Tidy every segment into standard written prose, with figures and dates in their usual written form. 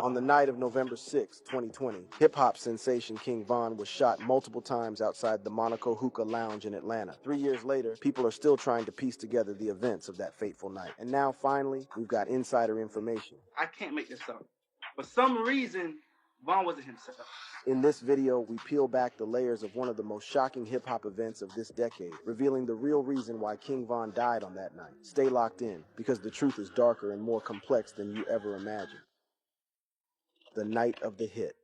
On the night of November 6, 2020, hip-hop sensation King Von was shot multiple times outside the Monaco Hookah Lounge in Atlanta. 3 years later, people are still trying to piece together the events of that fateful night. And now, finally, we've got insider information. I can't make this up. For some reason, Von wasn't himself. In this video, we peel back the layers of one of the most shocking hip-hop events of this decade, revealing the real reason why King Von died on that night. Stay locked in, because the truth is darker and more complex than you ever imagined. The night of the hit.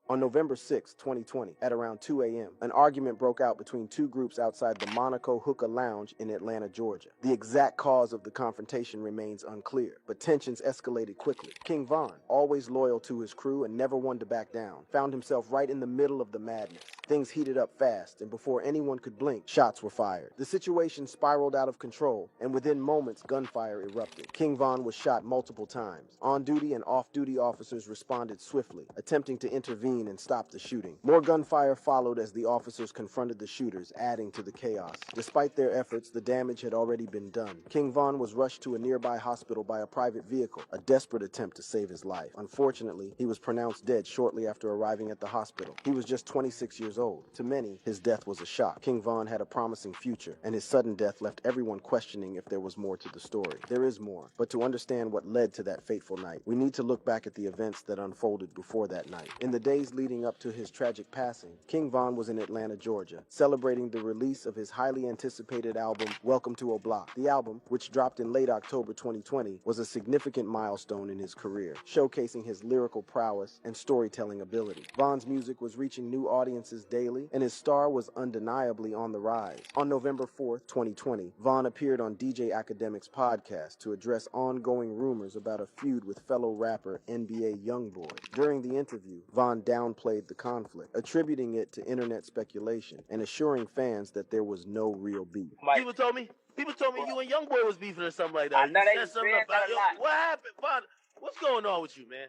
On November 6, 2020, at around 2 a.m., an argument broke out between two groups outside the Monaco Hookah Lounge in Atlanta, Georgia. The exact cause of the confrontation remains unclear, but tensions escalated quickly. King Von, always loyal to his crew and never one to back down, found himself right in the middle of the madness. Things heated up fast, and before anyone could blink, shots were fired. The situation spiraled out of control, and within moments, gunfire erupted. King Von was shot multiple times. On-duty and off-duty officers responded swiftly, attempting to intervene and stop the shooting. More gunfire followed as the officers confronted the shooters, adding to the chaos. Despite their efforts, the damage had already been done. King Von was rushed to a nearby hospital by a private vehicle, a desperate attempt to save his life. Unfortunately, he was pronounced dead shortly after arriving at the hospital. He was just 26 years old. To many, his death was a shock. King Von had a promising future, and his sudden death left everyone questioning if there was more to the story. There is more, but to understand what led to that fateful night, we need to look back at the events that unfolded before that night. In the days leading up to his tragic passing, King Von was in Atlanta, Georgia, celebrating the release of his highly anticipated album, Welcome to O'Block. The album, which dropped in late October 2020, was a significant milestone in his career, showcasing his lyrical prowess and storytelling ability. Von's music was reaching new audiences daily, and his star was undeniably on the rise. On November 4th, 2020, Von appeared on DJ Academic's podcast to address ongoing rumors about a feud with fellow rapper NBA YoungBoy. During the interview, Von downplayed the conflict, attributing it to internet speculation and assuring fans that there was no real beef. People told me you and YoungBoy was beefing or something like that. You said something about what happened, Von? What's going on with you, man?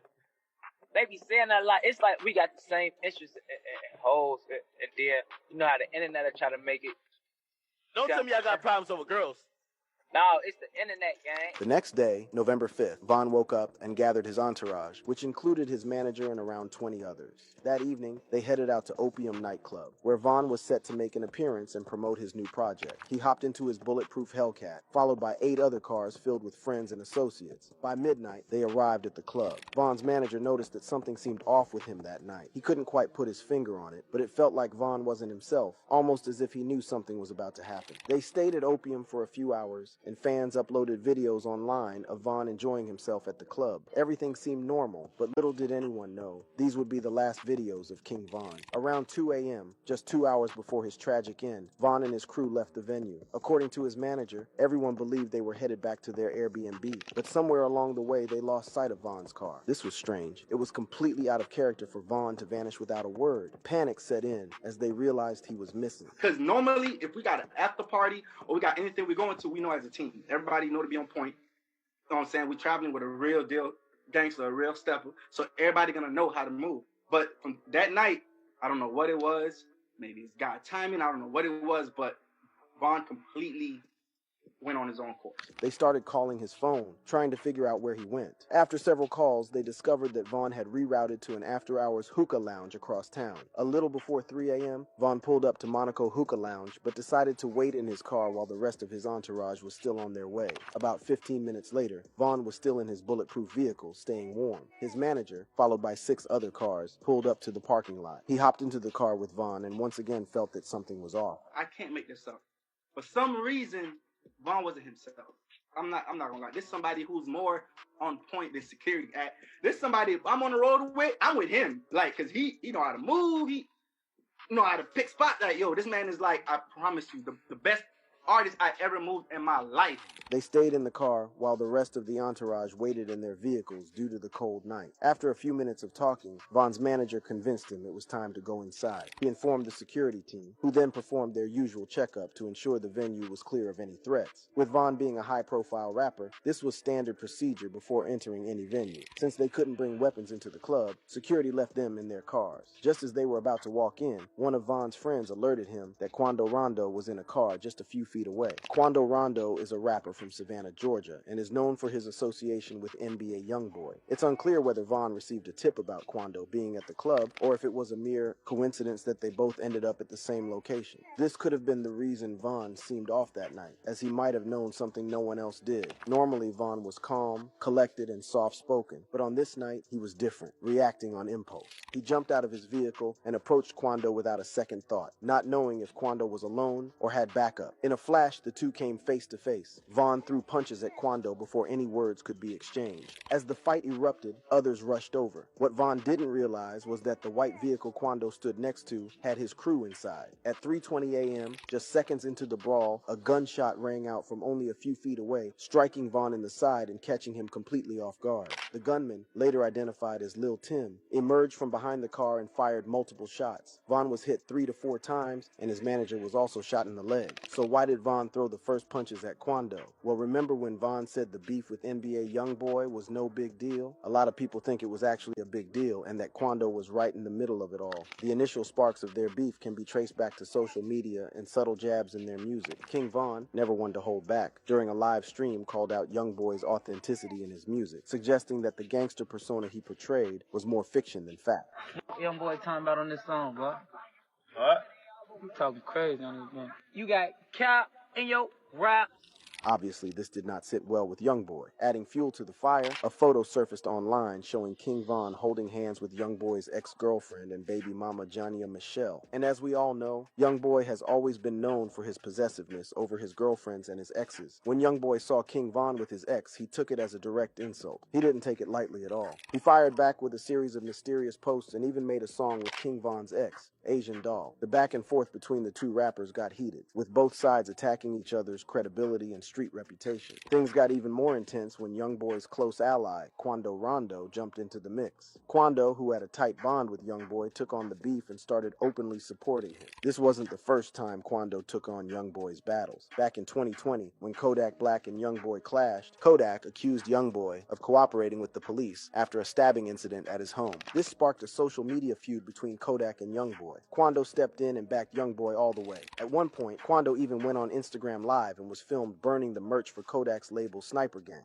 They be saying that a lot. It's like we got the same interests and holes and there. You know how the internet will try to make it. Don't tell me y'all got problems over girls. No, it's the internet, gang. The next day, November 5th, Von woke up and gathered his entourage, which included his manager and around 20 others. That evening, they headed out to Opium nightclub, where Von was set to make an appearance and promote his new project. He hopped into his bulletproof Hellcat, followed by 8 other cars filled with friends and associates. By midnight, they arrived at the club. Von's manager noticed that something seemed off with him that night. He couldn't quite put his finger on it, but it felt like Von wasn't himself, almost as if he knew something was about to happen. They stayed at Opium for a few hours, and fans uploaded videos online of Von enjoying himself at the club. Everything seemed normal, but little did anyone know these would be the last videos of King Von. Around 2 a.m., just 2 hours before his tragic end, Von and his crew left the venue. According to his manager, everyone believed they were headed back to their Airbnb, but somewhere along the way they lost sight of Von's car. This was strange. It was completely out of character for Von to vanish without a word. Panic set in as they realized he was missing. Because normally, if we got an after party or we got anything we're going to, we know as a team. Everybody know to be on point. You know what I'm saying? We traveling with a real deal gangster, a real stepper. So everybody gonna know how to move. But from that night, I don't know what it was. Maybe it's God timing. I don't know what it was, but Von completely went on his own course. They started calling his phone, trying to figure out where he went. After several calls, they discovered that Von had rerouted to an after-hours hookah lounge across town. A little before 3 a.m., Von pulled up to Monaco Hookah Lounge, but decided to wait in his car while the rest of his entourage was still on their way. About 15 minutes later, Von was still in his bulletproof vehicle, staying warm. His manager, followed by 6 other cars, pulled up to the parking lot. He hopped into the car with Von and once again felt that something was off. I can't make this up. For some reason, Von wasn't himself. I'm not gonna lie. This is somebody who's more on point than security at. This somebody if I'm on the road with, I'm with him. Like, cause he know how to move, he know how to pick spots. Like, yo, this man is like, I promise you, the best artist I ever moved in my life. They stayed in the car while the rest of the entourage waited in their vehicles due to the cold night. After a few minutes of talking, Von's manager convinced him it was time to go inside. He informed the security team, who then performed their usual checkup to ensure the venue was clear of any threats. With Von being a high-profile rapper, this was standard procedure before entering any venue. Since they couldn't bring weapons into the club, security left them in their cars. Just as they were about to walk in, one of Von's friends alerted him that Quando Rondo was in a car just a few feet feet away. Quando Rondo is a rapper from Savannah, Georgia, and is known for his association with NBA YoungBoy. It's unclear whether Vaughn received a tip about Quando being at the club, or if it was a mere coincidence that they both ended up at the same location. This could have been the reason Vaughn seemed off that night, as he might have known something no one else did. Normally, Vaughn was calm, collected, and soft-spoken, but on this night, he was different, reacting on impulse. He jumped out of his vehicle and approached Quando without a second thought, not knowing if Quando was alone or had backup. In a flash, the two came face to face. Vaughn threw punches at Quando before any words could be exchanged. As the fight erupted, others rushed over. What Vaughn didn't realize was that the white vehicle Quando stood next to had his crew inside. At 3:20 a.m., just seconds into the brawl, a gunshot rang out from only a few feet away, striking Vaughn in the side and catching him completely off guard. The gunman, later identified as Lil Tim, emerged from behind the car and fired multiple shots. Vaughn was hit 3 to 4 times, and his manager was also shot in the leg. So why did Vaughn throw the first punches at Quando? Well, remember when Vaughn said the beef with NBA YoungBoy was no big deal? A lot of people think it was actually a big deal, and that Quando was right in the middle of it all. The initial sparks of their beef can be traced back to social media and subtle jabs in their music. King Von, never one to hold back, during a live stream called out YoungBoy's authenticity in his music, suggesting that the gangster persona he portrayed was more fiction than fact. YoungBoy talking about on this song, bro? What? You talking crazy on this one. You got cap in your rap. Obviously, this did not sit well with YoungBoy. Adding fuel to the fire, a photo surfaced online showing King Von holding hands with YoungBoy's ex-girlfriend and baby mama Johnny Michelle. And as we all know, YoungBoy has always been known for his possessiveness over his girlfriends and his exes. When YoungBoy saw King Von with his ex, he took it as a direct insult. He didn't take it lightly at all. He fired back with a series of mysterious posts and even made a song with King Von's ex, Asian Doll. The back and forth between the two rappers got heated, with both sides attacking each other's credibility and street reputation. Things got even more intense when YoungBoy's close ally, Quando Rondo, jumped into the mix. Quando, who had a tight bond with YoungBoy, took on the beef and started openly supporting him. This wasn't the first time Quando took on YoungBoy's battles. Back in 2020, when Kodak Black and YoungBoy clashed, Kodak accused YoungBoy of cooperating with the police after a stabbing incident at his home. This sparked a social media feud between Kodak and YoungBoy. Quando stepped in and backed YoungBoy all the way. At one point, Quando even went on Instagram Live and was filmed burning the merch for Kodak's label Sniper Gang.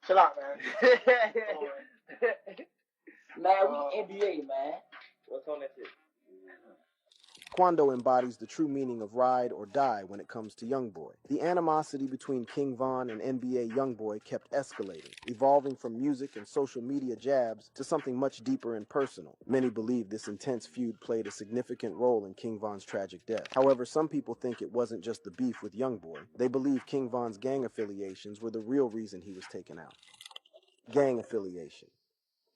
Chill out, man. Man, we NBA, man. What's on that shit? Quando embodies the true meaning of ride or die when it comes to YoungBoy. The animosity between King Von and NBA YoungBoy kept escalating, evolving from music and social media jabs to something much deeper and personal. Many believe this intense feud played a significant role in King Von's tragic death. However, some people think it wasn't just the beef with YoungBoy. They believe King Von's gang affiliations were the real reason he was taken out. Gang affiliation.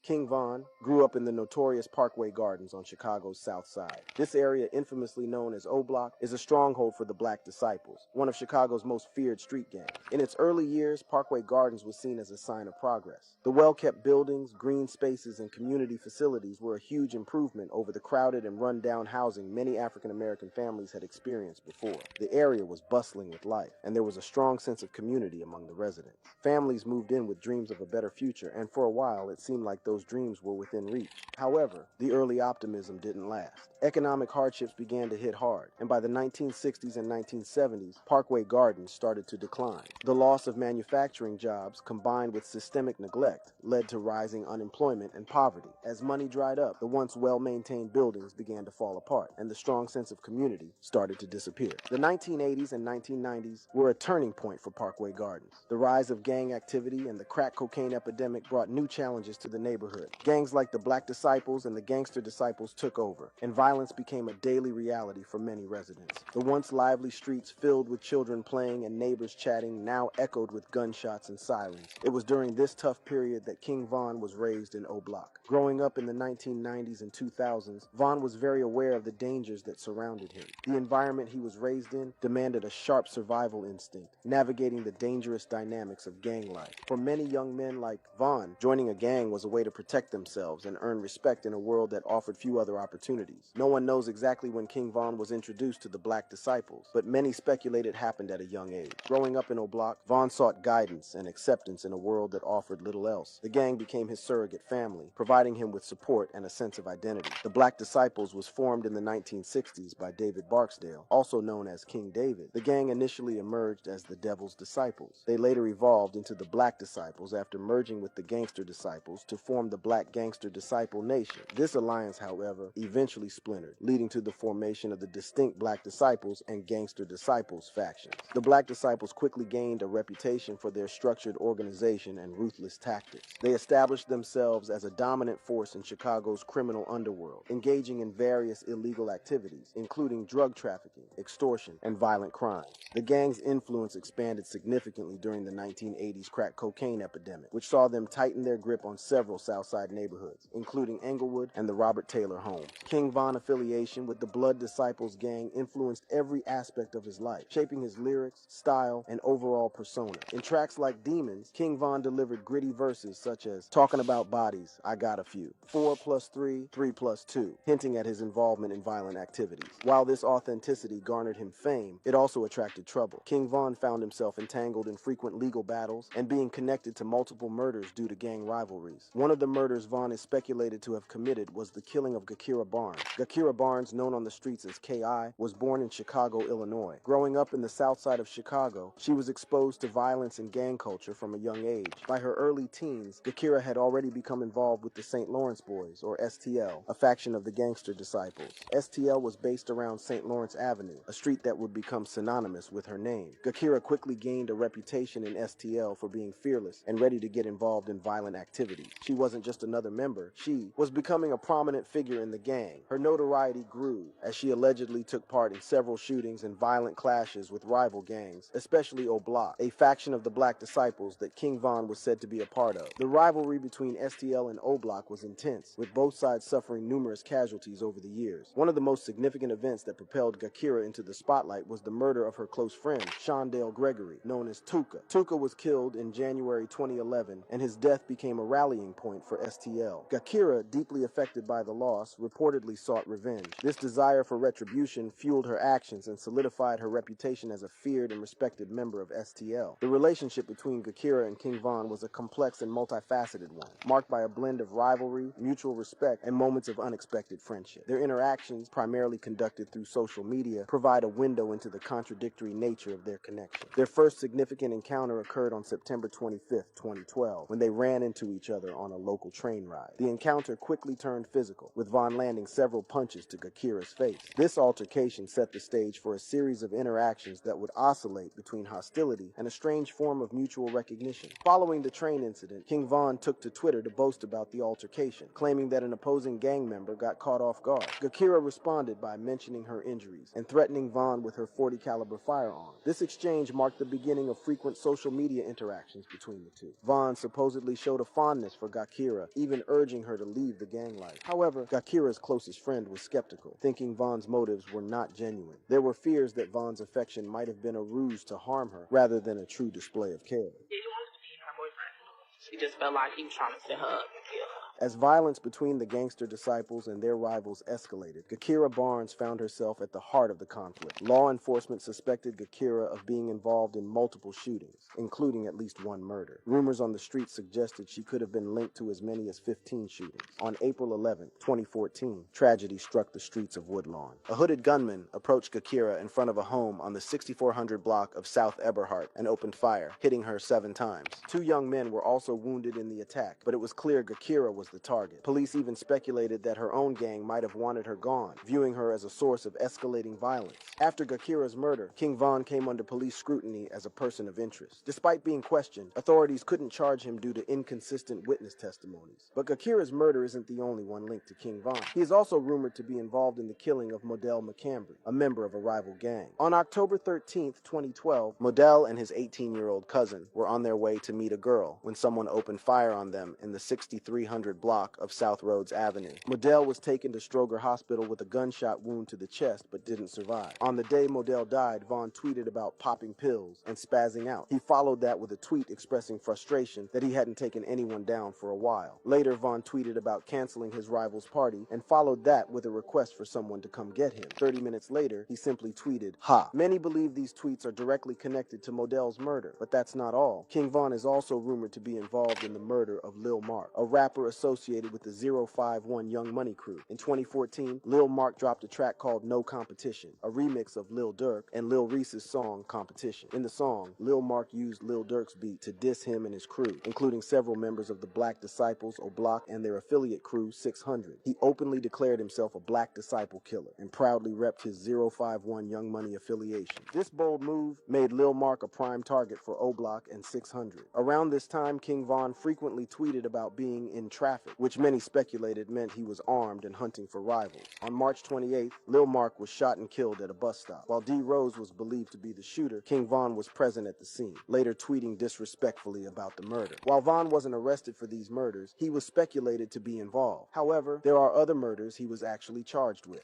King Von grew up in the notorious Parkway Gardens on Chicago's South Side. This area, infamously known as O Block, is a stronghold for the Black Disciples, one of Chicago's most feared street gangs. In its early years, Parkway Gardens was seen as a sign of progress. The well-kept buildings, green spaces, and community facilities were a huge improvement over the crowded and run-down housing many African-American families had experienced before. The area was bustling with life, and there was a strong sense of community among the residents. Families moved in with dreams of a better future, and for a while, it seemed like those dreams were within reach. However, the early optimism didn't last. Economic hardships began to hit hard, and by the 1960s and 1970s, Parkway Gardens started to decline. The loss of manufacturing jobs, combined with systemic neglect, led to rising unemployment and poverty. As money dried up, the once well-maintained buildings began to fall apart, and the strong sense of community started to disappear. The 1980s and 1990s were a turning point for Parkway Gardens. The rise of gang activity and the crack cocaine epidemic brought new challenges to the neighborhood. Gangs like the Black Disciples and the Gangster Disciples took over, and violence became a daily reality for many residents. The once lively streets filled with children playing and neighbors chatting now echoed with gunshots and sirens. It was during this tough period that King Von was raised in O Block. Growing up in the 1990s and 2000s, Von was very aware of the dangers that surrounded him. The environment he was raised in demanded a sharp survival instinct, navigating the dangerous dynamics of gang life. For many young men like Von, joining a gang was a way to to protect themselves and earn respect in a world that offered few other opportunities. No one knows exactly when King Von was introduced to the Black Disciples, but many speculate it happened at a young age. Growing up in O'Block, Von sought guidance and acceptance in a world that offered little else. The gang became his surrogate family, providing him with support and a sense of identity. The Black Disciples was formed in the 1960s by David Barksdale, also known as King David. The gang initially emerged as the Devil's Disciples. They later evolved into the Black Disciples after merging with the Gangster Disciples to form the Black Gangster Disciple Nation. This alliance, however, eventually splintered, leading to the formation of the distinct Black Disciples and Gangster Disciples factions. The Black Disciples quickly gained a reputation for their structured organization and ruthless tactics. They established themselves as a dominant force in Chicago's criminal underworld, engaging in various illegal activities, including drug trafficking, extortion, and violent crimes. The gang's influence expanded significantly during the 1980s crack cocaine epidemic, which saw them tighten their grip on several Southside neighborhoods, including Englewood and the Robert Taylor home. King Von affiliation with the Blood Disciples gang influenced every aspect of his life, shaping his lyrics, style, and overall persona. In tracks like Demons, King Von delivered gritty verses such as "Talking about bodies, I got a few," 4 plus 3, 3 plus 2, hinting at his involvement in violent activities. While this authenticity garnered him fame, it also attracted trouble. King Von found himself entangled in frequent legal battles and being connected to multiple murders due to gang rivalries. One of the murders Von is speculated to have committed was the killing of Gakira Barnes. Gakira Barnes, known on the streets as K.I., was born in Chicago, Illinois. Growing up in the south side of Chicago, she was exposed to violence and gang culture from a young age. By her early teens, Gakira had already become involved with the St. Lawrence Boys, or STL, a faction of the Gangster Disciples. STL was based around St. Lawrence Avenue, a street that would become synonymous with her name. Gakira quickly gained a reputation in STL for being fearless and ready to get involved in violent activities. She wasn't just another member, she was becoming a prominent figure in the gang. Her notoriety grew as she allegedly took part in several shootings and violent clashes with rival gangs, especially O'Block, a faction of the Black Disciples that King Von was said to be a part of. The rivalry between STL and O'Block was intense, with both sides suffering numerous casualties over the years. One of the most significant events that propelled Gakira into the spotlight was the murder of her close friend, Shondale Gregory, known as Tuka. Tuka was killed in January 2011, and his death became a rallying point for STL. Gakira, deeply affected by the loss, reportedly sought revenge. This desire for retribution fueled her actions and solidified her reputation as a feared and respected member of STL. The relationship between Gakira and King Von was a complex and multifaceted one, marked by a blend of rivalry, mutual respect, and moments of unexpected friendship. Their interactions, primarily conducted through social media, provide a window into the contradictory nature of their connection. Their first significant encounter occurred on September 25, 2012, when they ran into each other on a local train ride. The encounter quickly turned physical, with Von landing several punches to Gakira's face. This altercation set the stage for a series of interactions that would oscillate between hostility and a strange form of mutual recognition. Following the train incident, King Von took to Twitter to boast about the altercation, claiming that an opposing gang member got caught off guard. Gakira responded by mentioning her injuries and threatening Von with her .40 caliber firearm. This exchange marked the beginning of frequent social media interactions between the two. Von supposedly showed a fondness for Gakira, even urging her to leave the gang life. However, Gakira's closest friend was skeptical, thinking Von's motives were not genuine. There were fears that Von's affection might have been a ruse to harm her, rather than a true display of care. He wanted to be her boyfriend. She just felt like he was trying to set her up and kill her. As violence between the Gangster Disciples and their rivals escalated, Gakira Barnes found herself at the heart of the conflict. Law enforcement suspected Gakira of being involved in multiple shootings, including at least one murder. Rumors on the street suggested she could have been linked to as many as 15 shootings. On April 11, 2014, tragedy struck the streets of Woodlawn. A hooded gunman approached Gakira in front of a home on the 6400 block of South Eberhart and opened fire, hitting her 7 times. 2 young men were also wounded in the attack, but it was clear Gakira was the target. Police even speculated that her own gang might have wanted her gone, viewing her as a source of escalating violence. After Gakira's murder, King Von came under police scrutiny as a person of interest. Despite being questioned, authorities couldn't charge him due to inconsistent witness testimonies. But Gakira's murder isn't the only one linked to King Von. He is also rumored to be involved in the killing of Modell McCambry, a member of a rival gang. On October 13, 2012, Modell and his 18-year-old cousin were on their way to meet a girl when someone opened fire on them in the 6300 block of South Rhodes Avenue. Modell was taken to Stroger Hospital with a gunshot wound to the chest but didn't survive. On the day Modell died, Vaughn tweeted about popping pills and spazzing out. He followed that with a tweet expressing frustration that he hadn't taken anyone down for a while. Later, Vaughn tweeted about canceling his rival's party and followed that with a request for someone to come get him. 30 minutes later, he simply tweeted, "Ha." Many believe these tweets are directly connected to Modell's murder, but that's not all. King Von is also rumored to be involved in the murder of Lil Mark, a rapper associated with the 051 Young Money crew. In 2014, Lil Mark dropped a track called No Competition, a remix of Lil Durk and Lil Reese's song Competition. In the song, Lil Mark used Lil Durk's beat to diss him and his crew, including several members of the Black Disciples, O-Block, and their affiliate crew 600. He openly declared himself a Black Disciple killer and proudly repped his 051 Young Money affiliation. This bold move made Lil Mark a prime target for O-Block and 600. Around this time, King Von frequently tweeted about being in traffic, which many speculated meant he was armed and hunting for rivals. On March 28th, Lil Mark was shot and killed at a bus stop. While D. Rose was believed to be the shooter, King Von was present at the scene, later tweeting disrespectfully about the murder. While Von wasn't arrested for these murders, he was speculated to be involved. However, there are other murders he was actually charged with.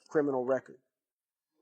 Criminal record.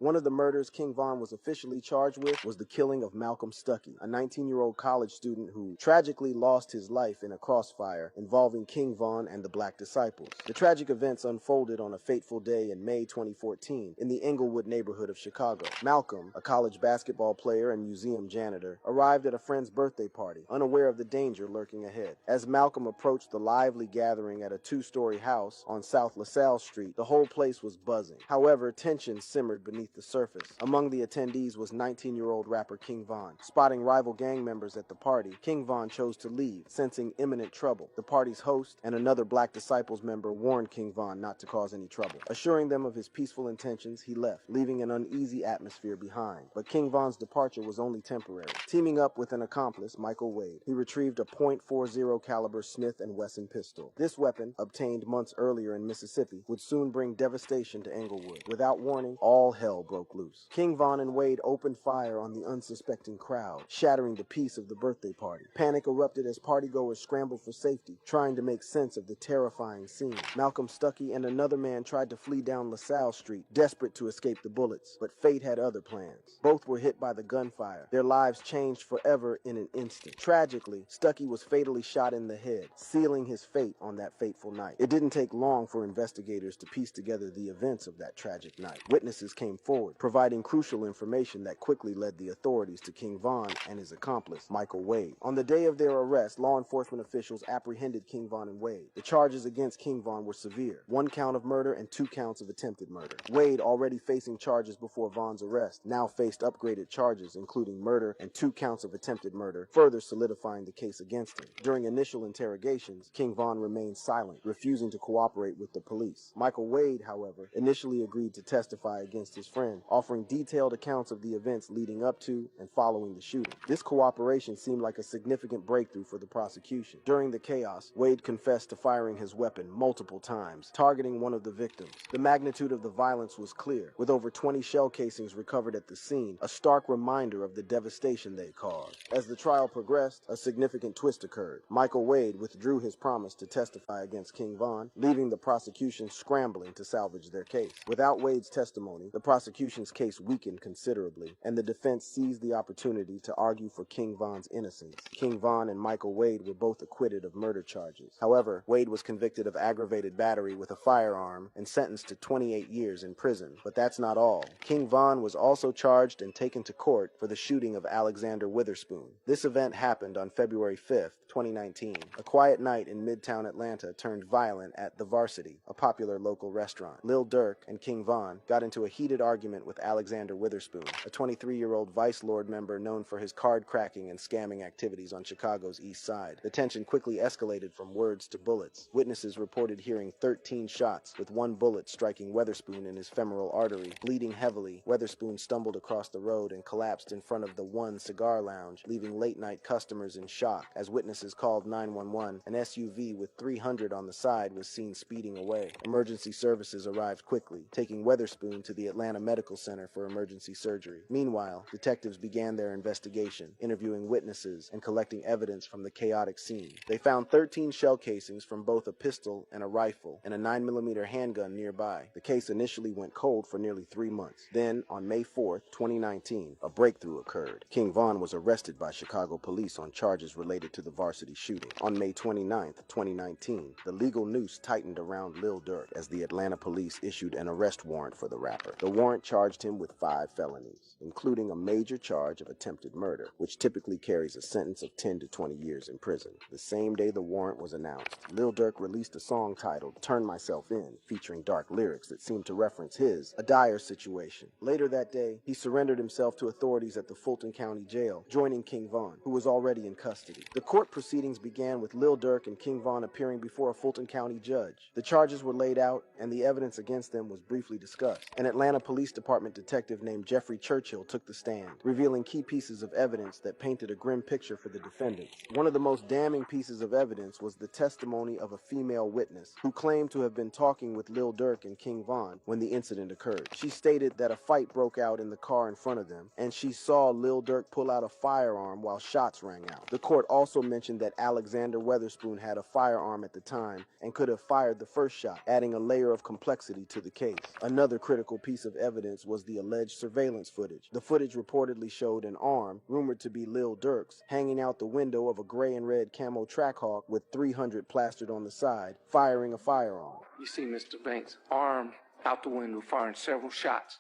One of the murders King Von was officially charged with was the killing of Malcolm Stuckey, a 19-year-old college student who tragically lost his life in a crossfire involving King Von and the Black Disciples. The tragic events unfolded on a fateful day in May 2014 in the Englewood neighborhood of Chicago. Malcolm, a college basketball player and museum janitor, arrived at a friend's birthday party, unaware of the danger lurking ahead. As Malcolm approached the lively gathering at a two-story house on South LaSalle Street, the whole place was buzzing. However, tension simmered beneath the surface. Among the attendees was 19-year-old rapper King Von. Spotting rival gang members at the party, King Von chose to leave, sensing imminent trouble. The party's host and another Black Disciples member warned King Von not to cause any trouble. Assuring them of his peaceful intentions, he left, leaving an uneasy atmosphere behind. But King Von's departure was only temporary. Teaming up with an accomplice, Michael Wade, he retrieved a .40 caliber Smith & Wesson pistol. This weapon, obtained months earlier in Mississippi, would soon bring devastation to Englewood. Without warning, all hell broke loose. King Von and Wade opened fire on the unsuspecting crowd, shattering the peace of the birthday party. Panic erupted as partygoers scrambled for safety, trying to make sense of the terrifying scene. Malcolm Stuckey and another man tried to flee down LaSalle Street, desperate to escape the bullets, but fate had other plans. Both were hit by the gunfire. Their lives changed forever in an instant. Tragically, Stuckey was fatally shot in the head, sealing his fate on that fateful night. It didn't take long for investigators to piece together the events of that tragic night. Witnesses came forward, providing crucial information that quickly led the authorities to King Von and his accomplice, Michael Wade. On the day of their arrest, law enforcement officials apprehended King Von and Wade. The charges against King Von were severe: 1 count of murder and 2 counts of attempted murder. Wade, already facing charges before Von's arrest, now faced upgraded charges including murder and 2 counts of attempted murder, further solidifying the case against him. During initial interrogations, King Von remained silent, refusing to cooperate with the police. Michael Wade, however, initially agreed to testify against his friend, offering detailed accounts of the events leading up to and following the shooting. This cooperation seemed like a significant breakthrough for the prosecution. During the chaos, Wade confessed to firing his weapon multiple times, targeting one of the victims. The magnitude of the violence was clear, with over 20 shell casings recovered at the scene, a stark reminder of the devastation they caused. As the trial progressed, a significant twist occurred. Michael Wade withdrew his promise to testify against King Von, leaving the prosecution scrambling to salvage their case. Without Wade's testimony, the prosecution's case weakened considerably, and the defense seized the opportunity to argue for King Von's innocence. King Von and Michael Wade were both acquitted of murder charges. However, Wade was convicted of aggravated battery with a firearm and sentenced to 28 years in prison. But that's not all. King Von was also charged and taken to court for the shooting of Alexander Witherspoon. This event happened on February 5th, 2019. A quiet night in Midtown Atlanta turned violent at The Varsity, a popular local restaurant. Lil Durk and King Von got into a heated argument with Alexander Witherspoon, a 23-year-old Vice Lord member known for his card cracking and scamming activities on Chicago's East Side. The tension quickly escalated from words to bullets. Witnesses reported hearing 13 shots, with 1 bullet striking Witherspoon in his femoral artery. Bleeding heavily, Witherspoon stumbled across the road and collapsed in front of the One Cigar Lounge, leaving late-night customers in shock. As witnesses called 911, an SUV with 300 on the side was seen speeding away. Emergency services arrived quickly, taking Witherspoon to the Atlanta medical center for emergency surgery. Meanwhile, detectives began their investigation, interviewing witnesses and collecting evidence from the chaotic scene. They found 13 shell casings from both a pistol and a rifle, and a 9mm handgun nearby. The case initially went cold for nearly 3 months. Then, on May 4th, 2019, a breakthrough occurred. King Von was arrested by Chicago police on charges related to the varsity shooting. On May 29th, 2019, the legal noose tightened around Lil Durk as the Atlanta police issued an arrest warrant for the rapper. The warrant charged him with 5 felonies, including a major charge of attempted murder, which typically carries a sentence of 10 to 20 years in prison. The same day the warrant was announced, Lil Durk released a song titled Turn Myself In, featuring dark lyrics that seemed to reference a dire situation. Later that day, he surrendered himself to authorities at the Fulton County Jail, joining King Von, who was already in custody. The court proceedings began with Lil Durk and King Von appearing before a Fulton County judge. The charges were laid out, and the evidence against them was briefly discussed. An Atlanta Police Department detective named Jeffrey Churchill took the stand, revealing key pieces of evidence that painted a grim picture for the defendants. One of the most damning pieces of evidence was the testimony of a female witness who claimed to have been talking with Lil Durk and King Von when the incident occurred. She stated that a fight broke out in the car in front of them, and she saw Lil Durk pull out a firearm while shots rang out. The court also mentioned that Alexander Weatherspoon had a firearm at the time and could have fired the first shot, adding a layer of complexity to the case. Another critical piece of evidence was the alleged surveillance footage. The footage reportedly showed an arm, rumored to be Lil Durk's, hanging out the window of a gray and red camo Trackhawk with 300 plastered on the side, firing a firearm. You see Mr. Banks' arm out the window firing several shots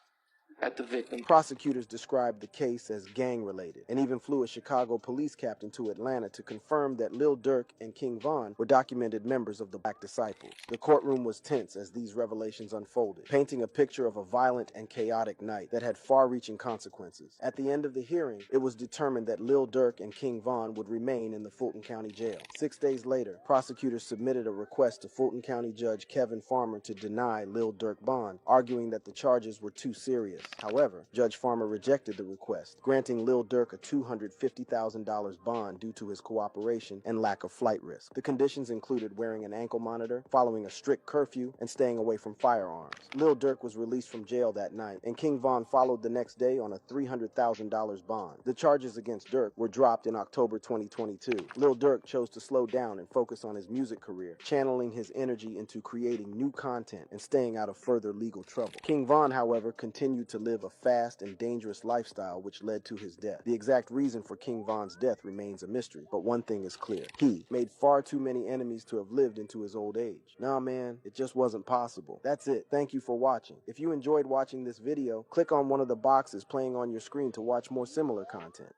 at the victim. Prosecutors described the case as gang-related and even flew a Chicago police captain to Atlanta to confirm that Lil Durk and King Von were documented members of the Black Disciples. The courtroom was tense as these revelations unfolded, painting a picture of a violent and chaotic night that had far-reaching consequences. At the end of the hearing, it was determined that Lil Durk and King Von would remain in the Fulton County Jail. 6 days later, prosecutors submitted a request to Fulton County Judge Kevin Farmer to deny Lil Durk bond, arguing that the charges were too serious. However, Judge Farmer rejected the request, granting Lil Durk a $250,000 bond due to his cooperation and lack of flight risk. The conditions included wearing an ankle monitor, following a strict curfew, and staying away from firearms. Lil Durk was released from jail that night, and King Von followed the next day on a $300,000 bond. The charges against Durk were dropped in October 2022. Lil Durk chose to slow down and focus on his music career, channeling his energy into creating new content and staying out of further legal trouble. King Von, however, continued to live a fast and dangerous lifestyle which led to his death. The exact reason for King Von's death remains a mystery, but one thing is clear. He made far too many enemies to have lived into his old age. Nah, man, it just wasn't possible. That's it. Thank you for watching. If you enjoyed watching this video, click on one of the boxes playing on your screen to watch more similar content.